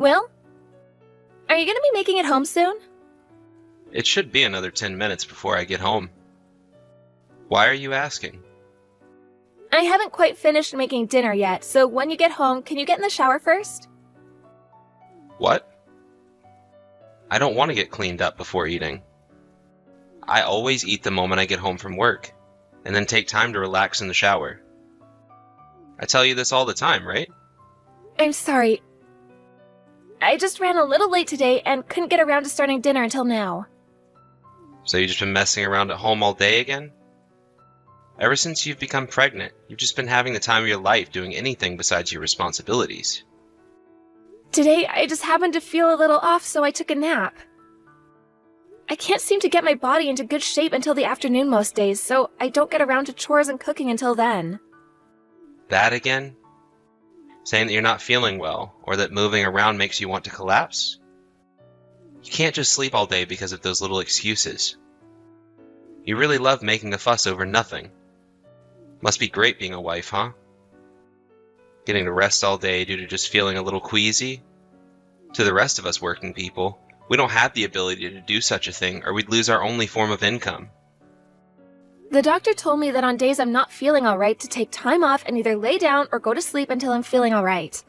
Will? Are you going to be making it home soon? It should be another 10 minutes before I get home. Why are you asking? I haven't quite finished making dinner yet, so when you get home, can you get in the shower first? What? I don't want to get cleaned up before eating. I always eat the moment I get home from work, and then take time to relax in the shower. I tell you this all the time, right? I'm sorry. I just ran a little late today and couldn't get around to starting dinner until now. So you've just been messing around at home all day again? Ever since you've become pregnant, you've just been having the time of your life doing anything besides your responsibilities. Today, I just happened to feel a little off, so I took a nap. I can't seem to get my body into good shape until the afternoon most days, so I don't get around to chores and cooking until then. That again? Saying that you're not feeling well, or that moving around makes you want to collapse? You can't just sleep all day because of those little excuses. You really love making a fuss over nothing. Must be great being a wife, huh? Getting to rest all day due to just feeling a little queasy? To the rest of us working people, we don't have the ability to do such a thing, or we'd lose our only form of income. The doctor told me that on days I'm not feeling alright to take time off and either lay down or go to sleep until I'm feeling alright.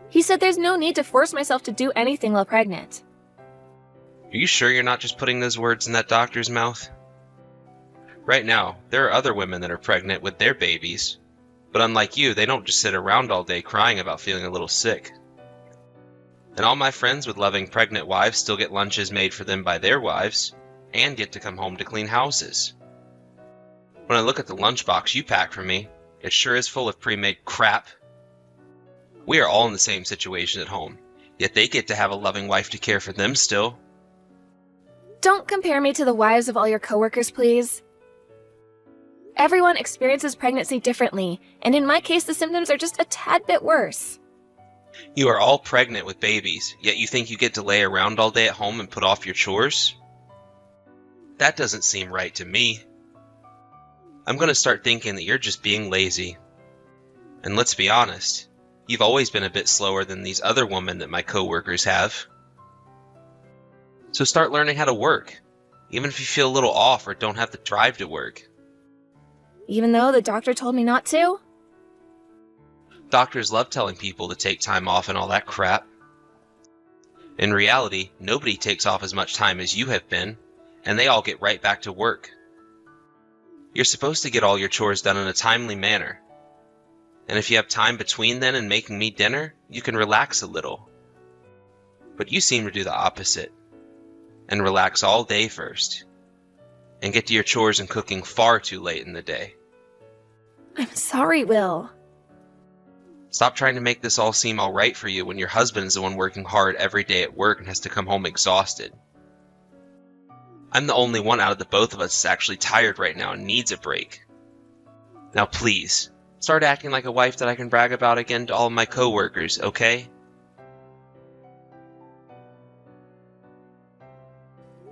He said there's no need to force myself to do anything while pregnant. Are you sure you're not just putting those words in that doctor's mouth? Right now, there are other women that are pregnant with their babies, but unlike you, they don't just sit around all day crying about feeling a little sick. And all my friends with loving pregnant wives still get lunches made for them by their wives, and get to come home to clean houses. When I look at the lunchbox you pack for me, it sure is full of pre-made crap. We are all in the same situation at home, yet they get to have a loving wife to care for them still. Don't compare me to the wives of all your coworkers, please. Everyone experiences pregnancy differently, and in my case the symptoms are just a tad bit worse. You are all pregnant with babies, yet you think you get to lay around all day at home and put off your chores? That doesn't seem right to me. I'm going to start thinking that you're just being lazy. And let's be honest, you've always been a bit slower than these other women that my coworkers have. So start learning how to work, even if you feel a little off or don't have the drive to work. Even though the doctor told me not to? Doctors love telling people to take time off and all that crap. In reality, nobody takes off as much time as you have been, and they all get right back to work. You're supposed to get all your chores done in a timely manner. And if you have time between then and making me dinner, you can relax a little. But you seem to do the opposite. And relax all day first. And get to your chores and cooking far too late in the day. I'm sorry, Will. Stop trying to make this all seem alright for you when your husband is the one working hard every day at work and has to come home exhausted. I'm the only one out of the both of us that's actually tired right now and needs a break. Now please, start acting like a wife that I can brag about again to all of my coworkers, okay?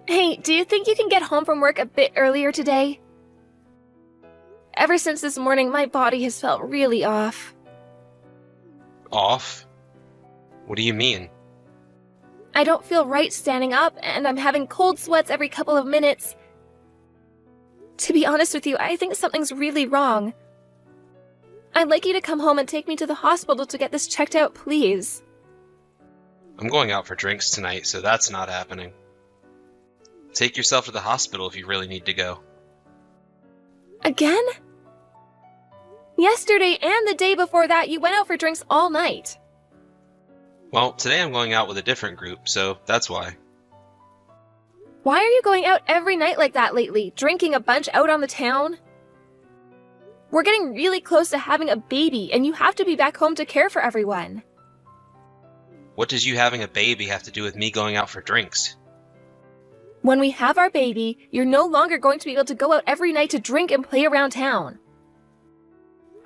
Hey, do you think you can get home from work a bit earlier today? Ever since this morning, my body has felt really off. Off? What do you mean? I don't feel right standing up, and I'm having cold sweats every couple of minutes. To be honest with you, I think something's really wrong. I'd like you to come home and take me to the hospital to get this checked out, please. I'm going out for drinks tonight, so that's not happening. Take yourself to the hospital if you really need to go. Again? Yesterday and the day before that, you went out for drinks all night. Well, today I'm going out with a different group, so that's why. Why are you going out every night like that lately, drinking a bunch out on the town? We're getting really close to having a baby, and you have to be back home to care for everyone. What does you having a baby have to do with me going out for drinks? When we have our baby, you're no longer going to be able to go out every night to drink and play around town.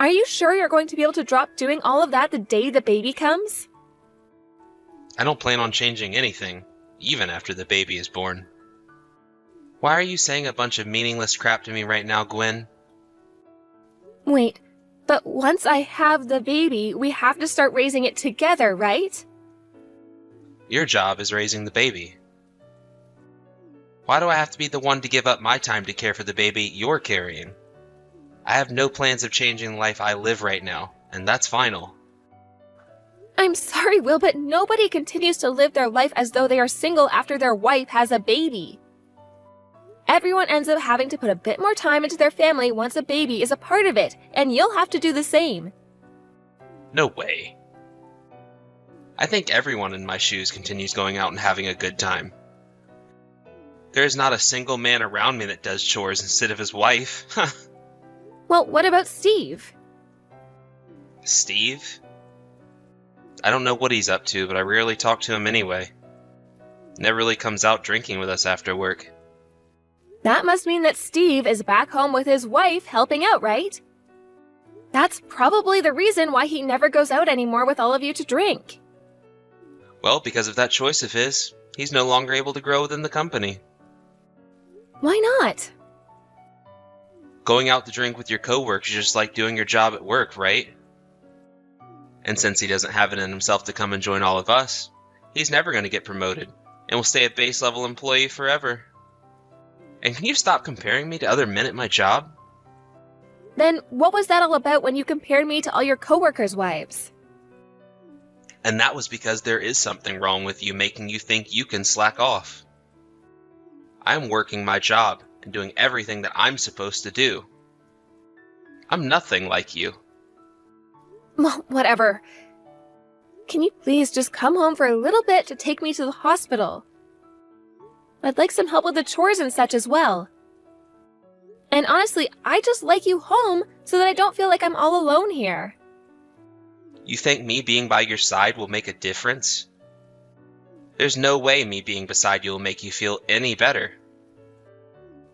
Are you sure you're going to be able to drop doing all of that the day the baby comes? I don't plan on changing anything, even after the baby is born. Why are you saying a bunch of meaningless crap to me right now, Gwen? Wait, but once I have the baby, we have to start raising it together, right? Your job is raising the baby. Why do I have to be the one to give up my time to care for the baby you're carrying? I have no plans of changing the life I live right now, and that's final. I'm sorry, Will, but nobody continues to live their life as though they are single after their wife has a baby. Everyone ends up having to put a bit more time into their family once a baby is a part of it, and you'll have to do the same. No way. I think everyone in my shoes continues going out and having a good time. There is not a single man around me that does chores instead of his wife. Well, what about Steve? Steve? I don't know what he's up to, but I rarely talk to him anyway. Never really comes out drinking with us after work. That must mean that Steve is back home with his wife helping out, right? That's probably the reason why he never goes out anymore with all of you to drink. Well, because of that choice of his, he's no longer able to grow within the company. Why not? Going out to drink with your coworkers is just like doing your job at work, right? And since he doesn't have it in himself to come and join all of us, he's never going to get promoted, and will stay a base level employee forever. And can you stop comparing me to other men at my job? Then what was that all about when you compared me to all your coworkers' wives? And that was because there is something wrong with you making you think you can slack off. I'm working my job and doing everything that I'm supposed to do. I'm nothing like you. Well, whatever. Can you please just come home for a little bit to take me to the hospital? I'd like some help with the chores and such as well. And honestly, I just like you home so that I don't feel like I'm all alone here. You think me being by your side will make a difference? There's no way me being beside you will make you feel any better.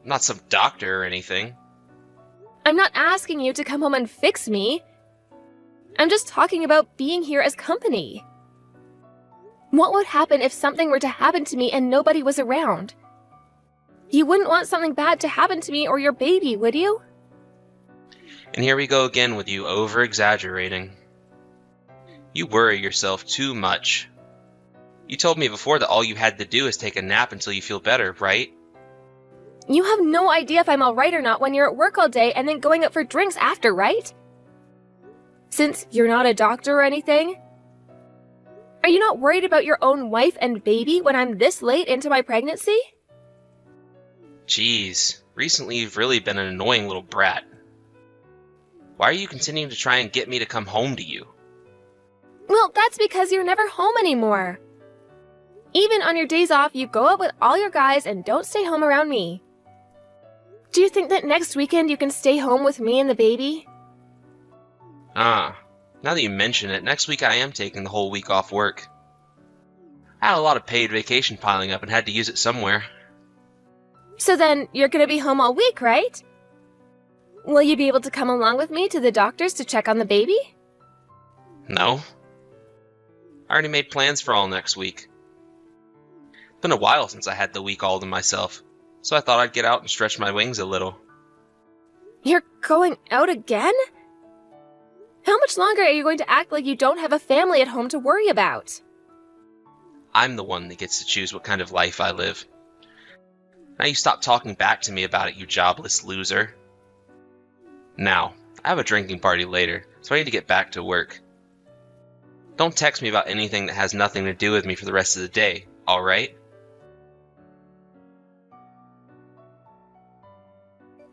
I'm not some doctor or anything. I'm not asking you to come home and fix me. I'm just talking about being here as company. What would happen if something were to happen to me and nobody was around? You wouldn't want something bad to happen to me or your baby, would you? And here we go again with you over-exaggerating. You worry yourself too much. You told me before that all you had to do is take a nap until you feel better, right? You have no idea if I'm alright or not when you're at work all day and then going out for drinks after, right? Since you're not a doctor or anything? Are you not worried about your own wife and baby when I'm this late into my pregnancy? Jeez, recently you've really been an annoying little brat. Why are you continuing to try and get me to come home to you? Well, that's because you're never home anymore. Even on your days off, you go out with all your guys and don't stay home around me. Do you think that next weekend you can stay home with me and the baby? Now that you mention it, next week I am taking the whole week off work. I had a lot of paid vacation piling up and had to use it somewhere. So then, you're gonna be home all week, right? Will you be able to come along with me to the doctor's to check on the baby? No. I already made plans for all next week. It's been a while since I had the week all to myself, so I thought I'd get out and stretch my wings a little. You're going out again? How much longer are you going to act like you don't have a family at home to worry about? I'm the one that gets to choose what kind of life I live. Now you stop talking back to me about it, you jobless loser. Now, I have a drinking party later, so I need to get back to work. Don't text me about anything that has nothing to do with me for the rest of the day, alright?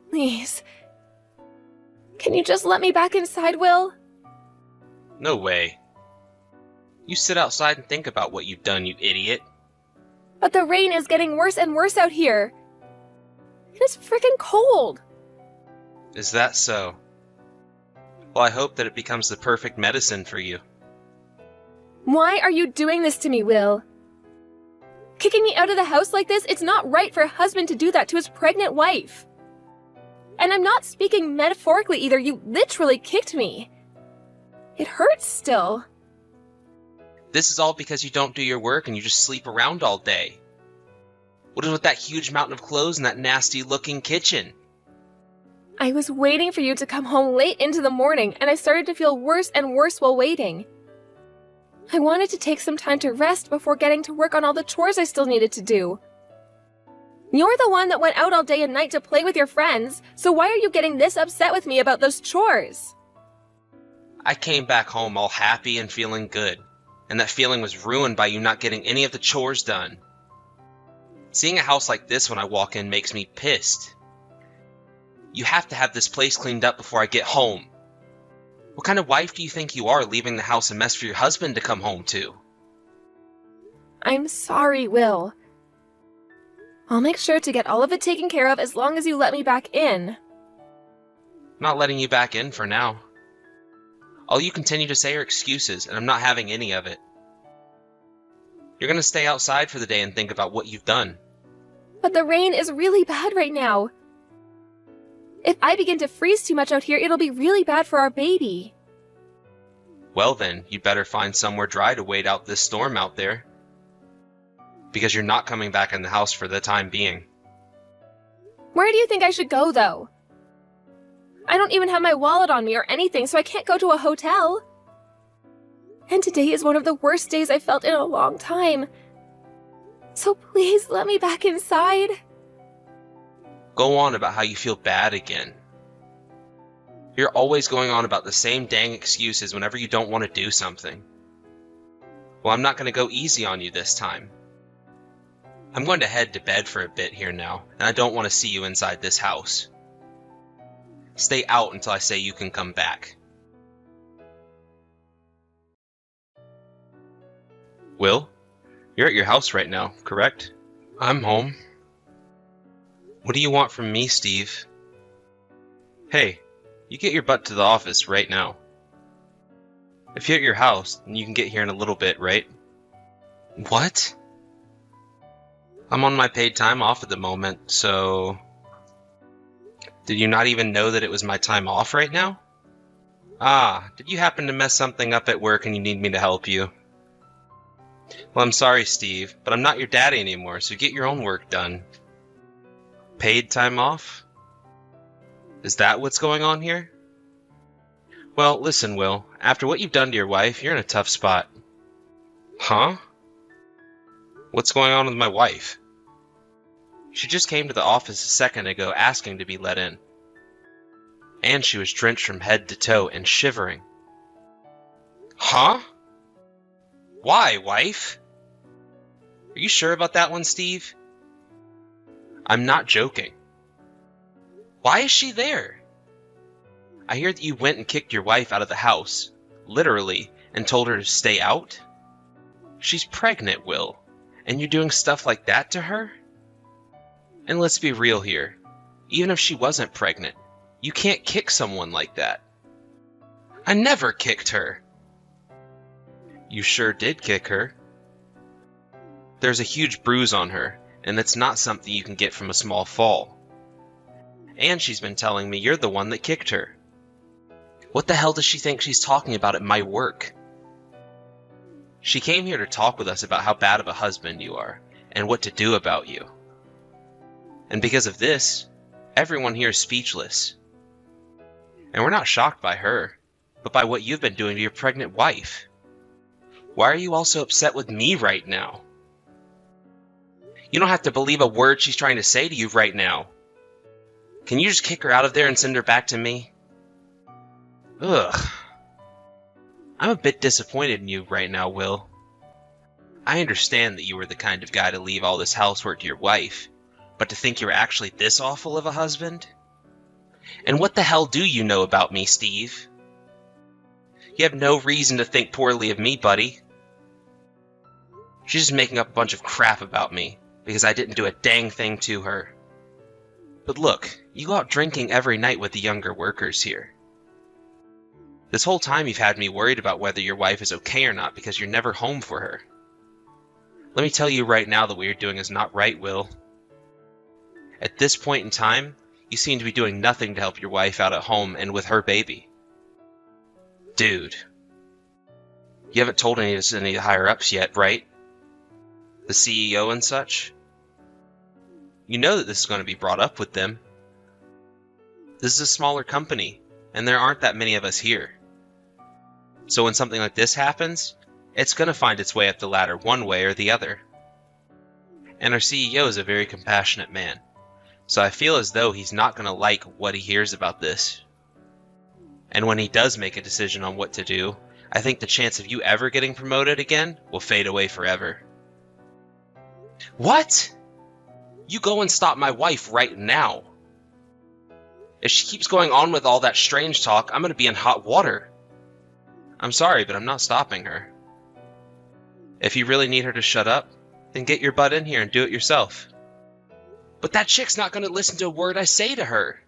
Please. Can you just let me back inside, Will? No way. You sit outside and think about what you've done, you idiot. But the rain is getting worse and worse out here. It's freaking cold. Is that so? Well, I hope that it becomes the perfect medicine for you. Why are you doing this to me, Will? Kicking me out of the house like this? It's not right for a husband to do that to his pregnant wife. And I'm not speaking metaphorically either. You literally kicked me. It hurts still. This is all because you don't do your work and you just sleep around all day. What is with that huge mountain of clothes in that nasty-looking kitchen? I was waiting for you to come home late into the morning, and I started to feel worse and worse while waiting. I wanted to take some time to rest before getting to work on all the chores I still needed to do. You're the one that went out all day and night to play with your friends, so why are you getting this upset with me about those chores? I came back home all happy and feeling good, and that feeling was ruined by you not getting any of the chores done. Seeing a house like this when I walk in makes me pissed. You have to have this place cleaned up before I get home. What kind of wife do you think you are, leaving the house a mess for your husband to come home to? I'm sorry, Will. I'll make sure to get all of it taken care of as long as you let me back in. Not letting you back in for now. All you continue to say are excuses, and I'm not having any of it. You're gonna stay outside for the day and think about what you've done. But the rain is really bad right now. If I begin to freeze too much out here, it'll be really bad for our baby. Well then, you'd better find somewhere dry to wait out this storm out there. Because you're not coming back in the house for the time being. Where do you think I should go, though? I don't even have my wallet on me or anything, so I can't go to a hotel. And today is one of the worst days I've felt in a long time. So please let me back inside. Go on about how you feel bad again. You're always going on about the same dang excuses whenever you don't want to do something. Well, I'm not going to go easy on you this time. I'm going to head to bed for a bit here now, and I don't want to see you inside this house. Stay out until I say you can come back. Will, you're at your house right now, correct? I'm home. What do you want from me, Steve? Hey, you get your butt to the office right now. If you're at your house, then you can get here in a little bit, right? What? I'm on my paid time off at the moment, so... Did you not even know that it was my time off right now? Ah, did you happen to mess something up at work and you need me to help you? Well, I'm sorry, Steve, but I'm not your daddy anymore, so get your own work done. Paid time off? Is that what's going on here? Well, listen, Will, after what you've done to your wife, you're in a tough spot. Huh? What's going on with my wife? She just came to the office a second ago asking to be let in. And she was drenched from head to toe and shivering. Huh? Why, wife? Are you sure about that one, Steve? I'm not joking. Why is she there? I hear that you went and kicked your wife out of the house, literally, and told her to stay out? She's pregnant, Will, and you're doing stuff like that to her? And let's be real here. Even if she wasn't pregnant, you can't kick someone like that. I never kicked her. You sure did kick her. There's a huge bruise on her, and it's not something you can get from a small fall. And she's been telling me you're the one that kicked her. What the hell does she think she's talking about at my work? She came here to talk with us about how bad of a husband you are, and what to do about you. And because of this, everyone here is speechless. And we're not shocked by her, but by what you've been doing to your pregnant wife. Why are you all so upset with me right now? You don't have to believe a word she's trying to say to you right now. Can you just kick her out of there and send her back to me? Ugh. I'm a bit disappointed in you right now, Will. I understand that you were the kind of guy to leave all this housework to your wife, but to think you're actually this awful of a husband? And what the hell do you know about me, Steve? You have no reason to think poorly of me, buddy. She's just making up a bunch of crap about me, because I didn't do a dang thing to her. But look, you go out drinking every night with the younger workers here. This whole time you've had me worried about whether your wife is okay or not because you're never home for her. Let me tell you right now that what you're doing is not right, Will. At this point in time, you seem to be doing nothing to help your wife out at home and with her baby. Dude. You haven't told any of the higher-ups yet, right? The CEO and such? You know that this is going to be brought up with them. This is a smaller company, and there aren't that many of us here. So when something like this happens, It's gonna find its way up the ladder one way or the other. And our CEO is a very compassionate man, so I feel as though he's not gonna like what he hears about this. And when he does make a decision on what to do, I think the chance of you ever getting promoted again will fade away forever. What? You go and stop my wife right now. If she keeps going on with all that strange talk, I'm gonna be in hot water. I'm sorry, but I'm not stopping her. If you really need her to shut up, then get your butt in here and do it yourself. But that chick's not gonna listen to a word I say to her.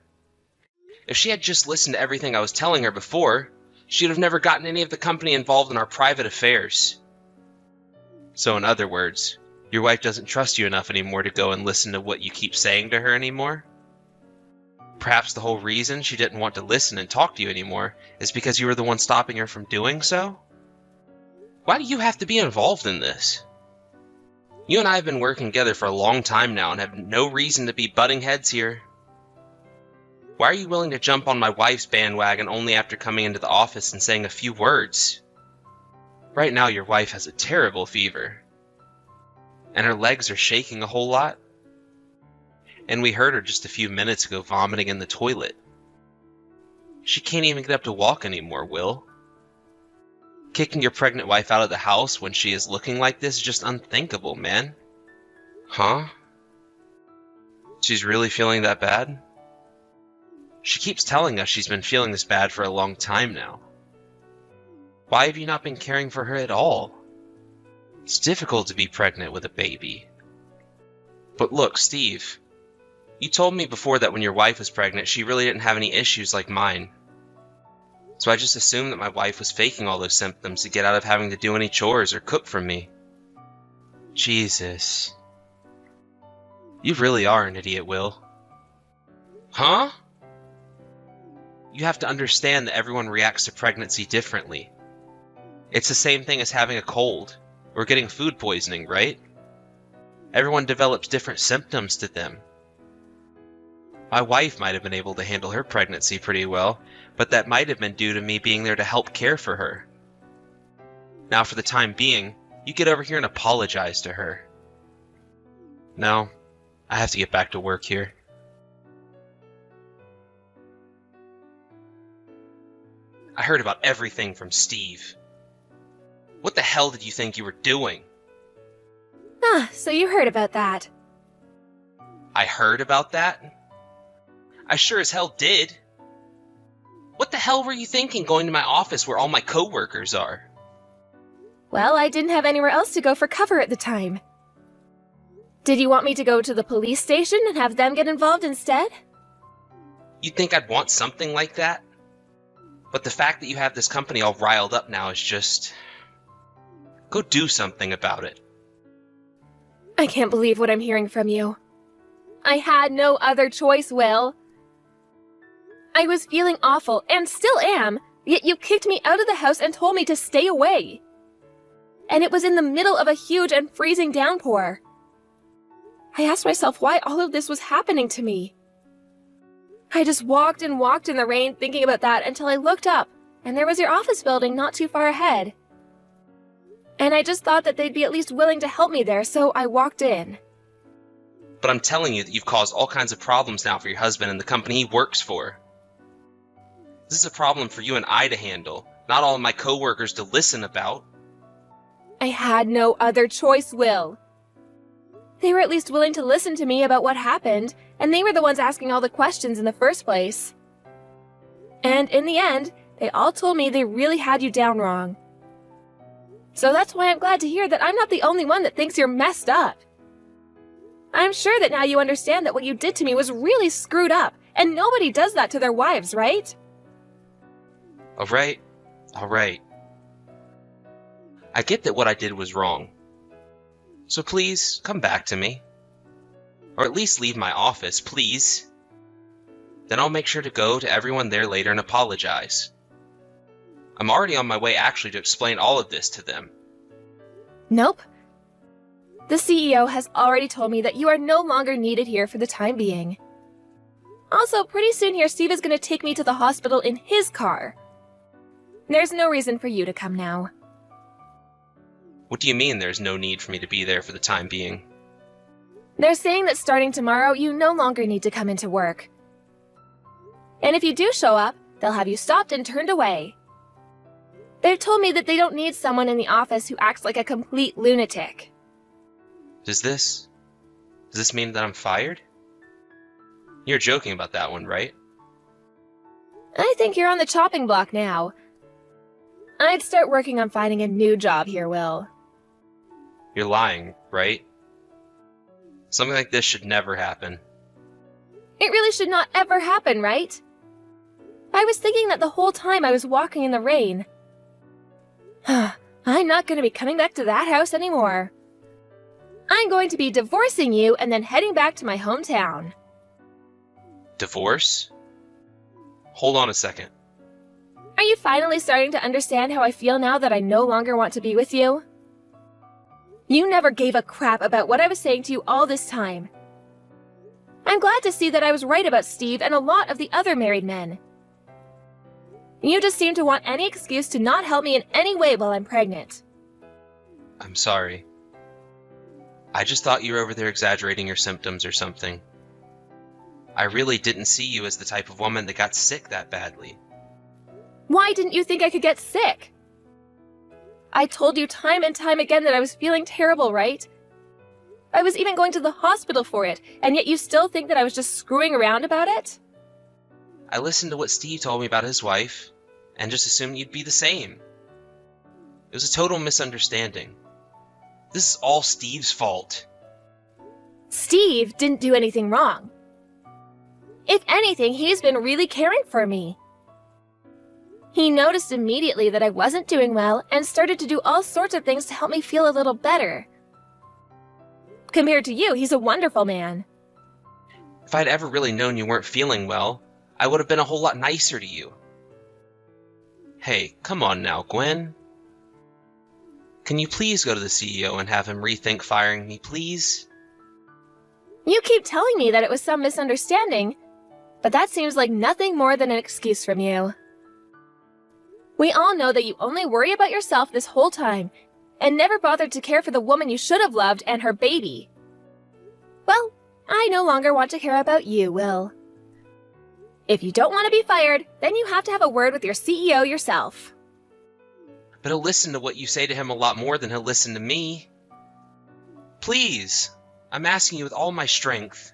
If she had just listened to everything I was telling her before, she'd have never gotten any of the company involved in our private affairs. So in other words, your wife doesn't trust you enough anymore to go and listen to what you keep saying to her anymore? Perhaps the whole reason she didn't want to listen and talk to you anymore is because you were the one stopping her from doing so? Why do you have to be involved in this? You and I have been working together for a long time now and have no reason to be butting heads here. Why are you willing to jump on my wife's bandwagon only after coming into the office and saying a few words? Right now your wife has a terrible fever. And her legs are shaking a whole lot. And we heard her just a few minutes ago vomiting in the toilet. She can't even get up to walk anymore, Will. Kicking your pregnant wife out of the house when she is looking like this is just unthinkable, man. Huh? She's really feeling that bad? She keeps telling us she's been feeling this bad for a long time now. Why have you not been caring for her at all? It's difficult to be pregnant with a baby. But look, Steve, you told me before that when your wife was pregnant, she really didn't have any issues like mine. So I just assumed that my wife was faking all those symptoms to get out of having to do any chores or cook for me. Jesus. You really are an idiot, Will. Huh? You have to understand that everyone reacts to pregnancy differently. It's the same thing as having a cold or getting food poisoning, right? Everyone develops different symptoms to them. My wife might have been able to handle her pregnancy pretty well, but that might have been due to me being there to help care for her. Now, for the time being, you get over here and apologize to her. No, I have to get back to work here. I heard about everything from Steve. What the hell did you think you were doing? Ah, so you heard about that. I heard about that? I sure as hell did. What the hell were you thinking going to my office where all my coworkers are? Well, I didn't have anywhere else to go for cover at the time. Did you want me to go to the police station and have them get involved instead? You'd think I'd want something like that? But the fact that you have this company all riled up now is just... Go do something about it. I can't believe what I'm hearing from you. I had no other choice, Will. I was feeling awful, and still am, yet you kicked me out of the house and told me to stay away. And it was in the middle of a huge and freezing downpour. I asked myself why all of this was happening to me. I just walked and walked in the rain thinking about that until I looked up, and there was your office building not too far ahead. And I just thought that they'd be at least willing to help me there, so I walked in. But I'm telling you that you've caused all kinds of problems now for your husband and the company he works for. This is a problem for you and I to handle, not all of my coworkers to listen about. I had no other choice, Will. They were at least willing to listen to me about what happened, and they were the ones asking all the questions in the first place. And in the end, they all told me they really had you down wrong. So that's why I'm glad to hear that I'm not the only one that thinks you're messed up. I'm sure that now you understand that what you did to me was really screwed up, and nobody does that to their wives, right? All right. I get that what I did was wrong. So please, come back to me. Or at least leave my office, please. Then I'll make sure to go to everyone there later and apologize. I'm already on my way actually to explain all of this to them. Nope. The CEO has already told me that you are no longer needed here for the time being. Also, pretty soon here, Steve is going to take me to the hospital in his car. There's no reason for you to come now. What do you mean there's no need for me to be there for the time being? They're saying that starting tomorrow, you no longer need to come into work. And if you do show up, they'll have you stopped and turned away. They've told me that they don't need someone in the office who acts like a complete lunatic. Does this mean that I'm fired? You're joking about that one, right? I think you're on the chopping block now. I'd start working on finding a new job here, Will. You're lying, right? Something like this should never happen. It really should not ever happen, right? I was thinking that the whole time I was walking in the rain. I'm not going to be coming back to that house anymore. I'm going to be divorcing you and then heading back to my hometown. Divorce? Hold on a second. Are you finally starting to understand how I feel now that I no longer want to be with you? You never gave a crap about what I was saying to you all this time. I'm glad to see that I was right about Steve and a lot of the other married men. You just seem to want any excuse to not help me in any way while I'm pregnant. I'm sorry. I just thought you were over there exaggerating your symptoms or something. I really didn't see you as the type of woman that got sick that badly. Why didn't you think I could get sick? I told you time and time again that I was feeling terrible, right? I was even going to the hospital for it, and yet you still think that I was just screwing around about it? I listened to what Steve told me about his wife, and just assumed you'd be the same. It was a total misunderstanding. This is all Steve's fault. Steve didn't do anything wrong. If anything, he's been really caring for me. He noticed immediately that I wasn't doing well and started to do all sorts of things to help me feel a little better. Compared to you, he's a wonderful man. If I'd ever really known you weren't feeling well, I would have been a whole lot nicer to you. Hey, come on now, Gwen. Can you please go to the CEO and have him rethink firing me, please? You keep telling me that it was some misunderstanding, but that seems like nothing more than an excuse from you. We all know that you only worry about yourself this whole time and never bothered to care for the woman you should have loved and her baby. Well, I no longer want to care about you, Will. If you don't want to be fired, then you have to have a word with your CEO yourself. But he'll listen to what you say to him a lot more than he'll listen to me. Please, I'm asking you with all my strength.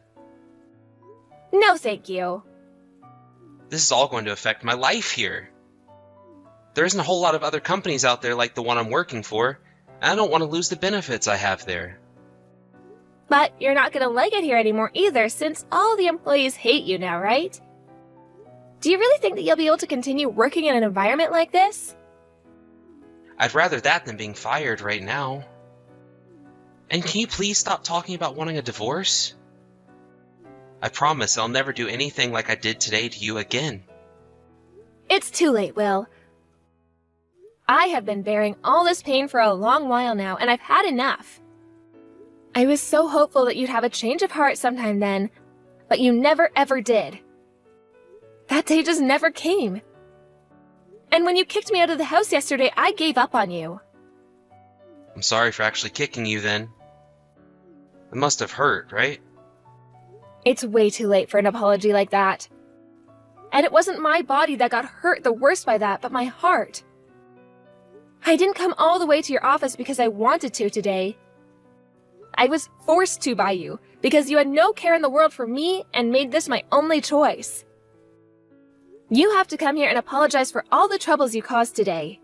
No, thank you. This is all going to affect my life here. There isn't a whole lot of other companies out there like the one I'm working for, and I don't want to lose the benefits I have there. But you're not going to like it here anymore either, since all the employees hate you now, right? Do you really think that you'll be able to continue working in an environment like this? I'd rather that than being fired right now. And can you please stop talking about wanting a divorce? I promise I'll never do anything like I did today to you again. It's too late, Will. I have been bearing all this pain for a long while now, and I've had enough. I was so hopeful that you'd have a change of heart sometime then, but you never ever did. That day just never came. And when you kicked me out of the house yesterday, I gave up on you. I'm sorry for actually kicking you then. It must have hurt, right? It's way too late for an apology like that. And it wasn't my body that got hurt the worst by that, but my heart. I didn't come all the way to your office because I wanted to today. I was forced to by you, because you had no care in the world for me and made this my only choice. You have to come here and apologize for all the troubles you caused today.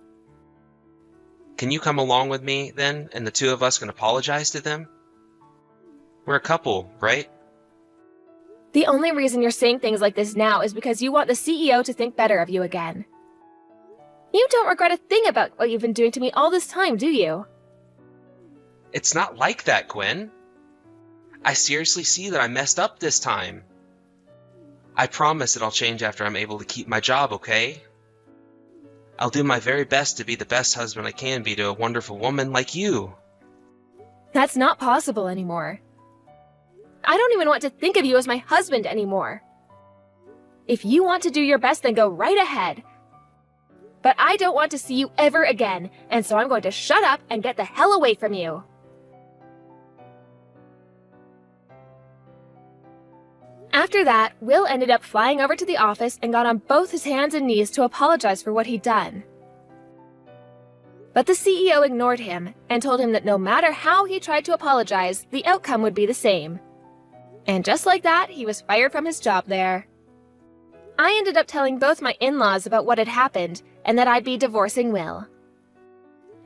Can you come along with me, then, and the two of us can apologize to them? We're a couple, right? The only reason you're saying things like this now is because you want the CEO to think better of you again. You don't regret a thing about what you've been doing to me all this time, do you? It's not like that, Gwen. I seriously see that I messed up this time. I promise that I'll change after I'm able to keep my job, okay? I'll do my very best to be the best husband I can be to a wonderful woman like you. That's not possible anymore. I don't even want to think of you as my husband anymore. If you want to do your best, then go right ahead. But I don't want to see you ever again, and so I'm going to shut up and get the hell away from you. After that, Will ended up flying over to the office and got on both his hands and knees to apologize for what he'd done. But the CEO ignored him and told him that no matter how he tried to apologize, the outcome would be the same. And just like that, he was fired from his job there. I ended up telling both my in-laws about what had happened and that I'd be divorcing Will.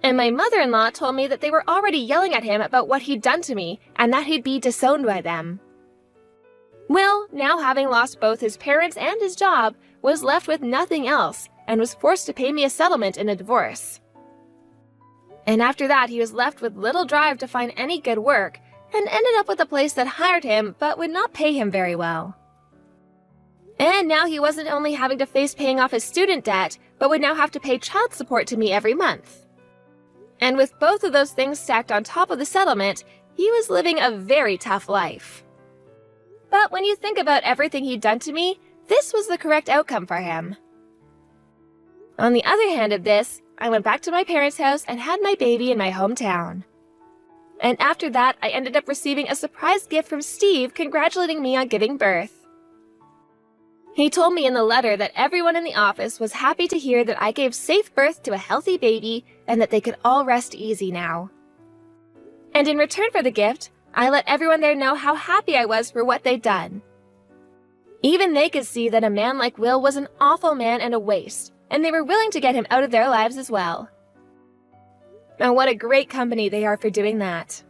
And my mother-in-law told me that they were already yelling at him about what he'd done to me and that he'd be disowned by them. Will, now having lost both his parents and his job, was left with nothing else and was forced to pay me a settlement in a divorce. And after that, he was left with little drive to find any good work and ended up with a place that hired him but would not pay him very well. And now he wasn't only having to face paying off his student debt, but would now have to pay child support to me every month. And with both of those things stacked on top of the settlement, he was living a very tough life. But when you think about everything he'd done to me, this was the correct outcome for him. On the other hand of this, I went back to my parents' house and had my baby in my hometown. And after that, I ended up receiving a surprise gift from Steve congratulating me on giving birth. He told me in the letter that everyone in the office was happy to hear that I gave safe birth to a healthy baby and that they could all rest easy now. And in return for the gift, I let everyone there know how happy I was for what they'd done. Even they could see that a man like Will was an awful man and a waste, and they were willing to get him out of their lives as well. And what a great company they are for doing that.